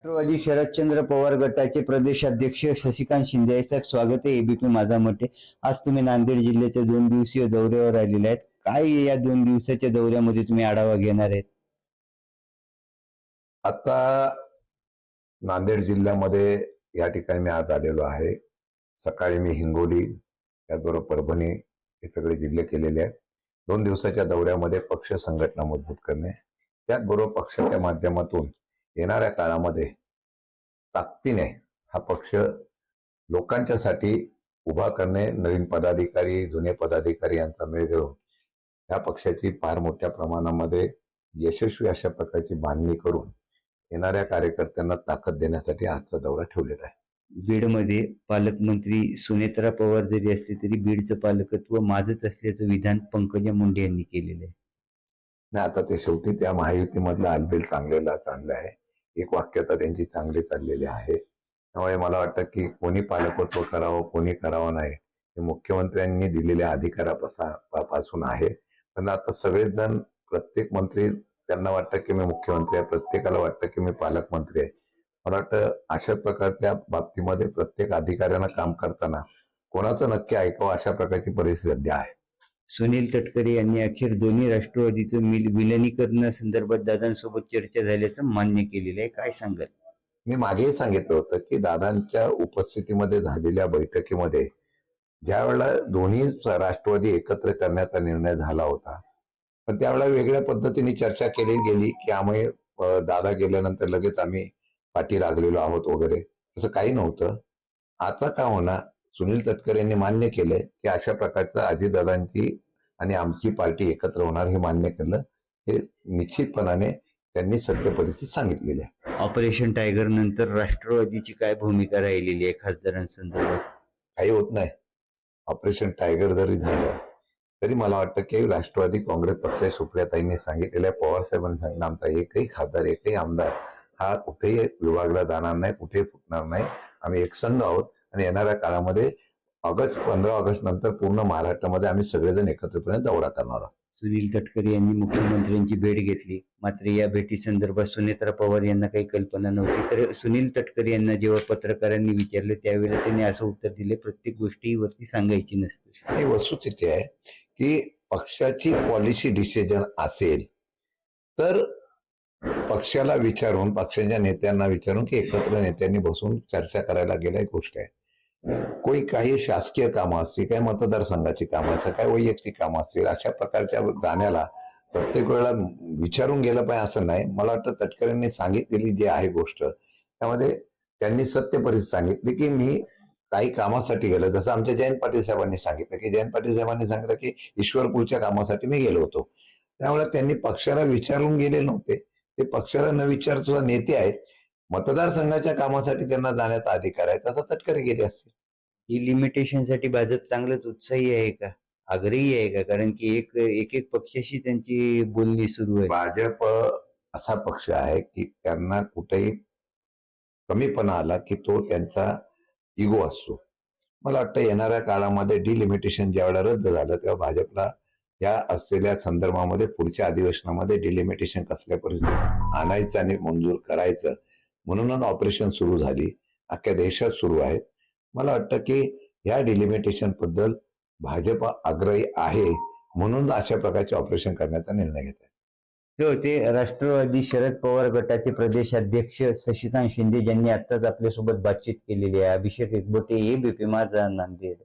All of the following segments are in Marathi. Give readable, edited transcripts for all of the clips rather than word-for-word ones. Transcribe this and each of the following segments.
राष्ट्रवादी शरदचंद्र पवार गटाचे प्रदेशाध्यक्ष शशिकांत शिंदे साहेब, स्वागत आहे एबीपी माझा मध्ये. आज तुम्ही नांदेड जिल्ह्याच्या 2 दिवसीय दौऱ्यावर आलेले आहेत. काय या 2 दिवसाच्या दौऱ्यामध्ये तुम्ही आढावा घेणार आहेत? आता नांदेड जिल्ह्यामध्ये या ठिकाणी मी आज आलेलो आहे. सकाळी मी हिंगोली, त्याचबरोबर परभणी हे सगळे जिल्हे केलेले आहेत. 2 दिवसाच्या दौऱ्यामध्ये पक्ष संघटना मजबूत करणे, त्याचबरोबर पक्षाच्या माध्यमातून येणाऱ्या काळामध्ये ताकदीने हा पक्ष लोकांच्यासाठी उभा करणे, नवीन पदाधिकारी, जुने पदाधिकारी यांचा मेळ घेऊन या पक्षाची फार मोठ्या प्रमाणामध्ये यशस्वी अशा प्रकारची बांधणी करून येणाऱ्या कार्यकर्त्यांना ताकद देण्यासाठी आजचा दौरा ठेवलेला आहे. बीडमध्ये पालकमंत्री सुनेत्रा पवार जरी असले तरी बीडचं पालकत्व माझंच असल्याचं विधान पंकजा मुंडे यांनी केलेलं आहे. आणि आता ते शेवटी त्या महायुतीमधलं आलबेल चांगलं आहे. एक वाक्यता त्यांची चांगली चाललेली आहे. त्यामुळे मला वाटतं की कोणी पालकत्व करावं, कोणी करावं नाही, हे मुख्यमंत्र्यांनी दिलेल्या अधिकारापासून आहे. पण आता सगळेच जण, प्रत्येक मंत्री त्यांना वाटतं की मी मुख्यमंत्री आहे, प्रत्येकाला वाटतं की मी पालकमंत्री आहे. मला वाटतं अशा प्रकारच्या बाबतीमध्ये प्रत्येक अधिकाऱ्यांना काम करताना कोणाचं नक्की ऐकावं अशा प्रकारची परिस्थिती सध्या आहे. सुनील तटकरे यांनी अखेर दोन्ही राष्ट्रवादीचं विलिनीकरणासंदर्भात दादांसोबत चर्चा झाल्याचं मान्य केलेलं आहे. काय सांगाल? मी मागेही सांगितलं होतं की दादांच्या उपस्थितीमध्ये झालेल्या बैठकीमध्ये ज्या वेळेला दोन्ही राष्ट्रवादी एकत्र करण्याचा निर्णय झाला होता, पण त्यावेळेला वेगळ्या पद्धतीने चर्चा केली गेली की आम्ही दादा गेल्यानंतर लगेच आम्ही पाठी लागलेलो आहोत वगैरे, असं काही नव्हतं. आता का होणार, सुनील तटकरे यांनी मान्य केलंय की अशा प्रकारचं अजितदादांची आणि आमची पार्टी एकत्र होणार हे मान्य केलं. हे निश्चितपणाने त्यांनी सत्य परिस्थिती सांगितलेली आहे. ऑपरेशन टायगर नंतर राष्ट्रवादीची काय भूमिका राहिलेली आहे खासदारांसंदर्भात? काही होत नाही. ऑपरेशन टायगर जरी झालं तरी मला वाटतं की राष्ट्रवादी काँग्रेस पक्षाच्या सुप्रियाताईंनी सांगितलेल्या, पवारसाहेबांनी सांगितलं, आमचा एकही खासदार, एकही आमदार हा कुठेही विभागला जाणार नाही, कुठेही फुटणार नाही. आम्ही एक संघ आहोत आणि येणाऱ्या काळामध्ये 15 ऑगस्ट नंतर पूर्ण महाराष्ट्रामध्ये आम्ही सगळेजण एकत्रपणे दौरा करणार आहोत. सुनील तटकरे यांनी मुख्यमंत्र्यांची भेट घेतली, मात्र या भेटी संदर्भात सुनेत्रा पवार यांना काही कल्पना नव्हती. तर सुनील तटकरे यांना जेव्हा पत्रकारांनी विचारले त्यावेळेला त्यांनी असं उत्तर दिले, प्रत्येक गोष्टीवरती सांगायची नसते. ही वस्तुस्थिती आहे की पक्षाची पॉलिसी डिसिजन असेल तर पक्षाला विचारून, पक्षाच्या नेत्यांना विचारून की एकत्र नेत्यांनी बसून चर्चा करायला गेल्या एक गोष्ट आहे. काही शासकीय कामं असतील, काही मतदारसंघाची कामं असतील, काही वैयक्तिक कामं असतील, अशा प्रकारच्या जाण्याला प्रत्येक वेळेला विचारून गेलं पाहिजे असं नाही. मला वाटतं तटकरेंनी सांगितलेली जी आहे गोष्ट, त्यामध्ये त्यांनी सत्य परिस्थिती सांगितली की मी काही कामासाठी गेलो. जसं आमच्या जयंत पाटील साहेबांनी सांगितलं की जयंत पाटील साहेबांनी सांगितलं की ईश्वरपूरच्या कामासाठी मी गेलो होतो. त्यामुळे त्यांनी पक्षाला विचारून गेले नव्हते. ते पक्षाला न विचार सुद्धा नेते आहेत. मतदारसंघाच्या कामासाठी त्यांना जाण्याचा अधिकार आहे, तसा तटकरे गेले असतील. ही लिमिटेशनसाठी भाजप चांगलंच उत्साही आहे का, आग्रही आहे का? कारण की एक पक्षाशी त्यांची बोलणी सुरू आहे. भाजप असा पक्ष आहे की त्यांना कुठेही कमीपणा आला की तो त्यांचा इगो असतो. मला वाटतं येणाऱ्या काळामध्ये डिलिमिटेशन ज्यावेळेला रद्द झालं तेव्हा भाजपला या असलेल्या संदर्भामध्ये पुढच्या अधिवेशनामध्ये डिलिमिटेशन कसल्या परिस्थितीत आणायचं आणि मंजूर करायचं म्हणूनच ऑपरेशन सुरू झाली, अख्ख्या देशात सुरू आहेत. मला वाटतं की या डिलिमिटेशन बद्दल भाजप आग्रही आहे, म्हणून अशा प्रकारचे ऑपरेशन करण्याचा निर्णय घेत आहे. हे होते राष्ट्रवादी शरद पवार गटाचे प्रदेशाध्यक्ष शशिकांत शिंदे, ज्यांनी आताच आपल्यासोबत बातचीत केलेली आहे. अभिषेक एकबोटे, एबीपी माझा, नांदेड.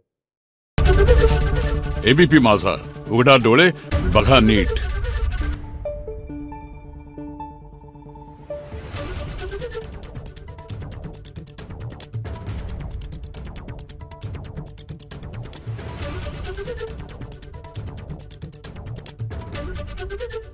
एबीपी माझा, उघडा डोळे बघा नीट. Thank you.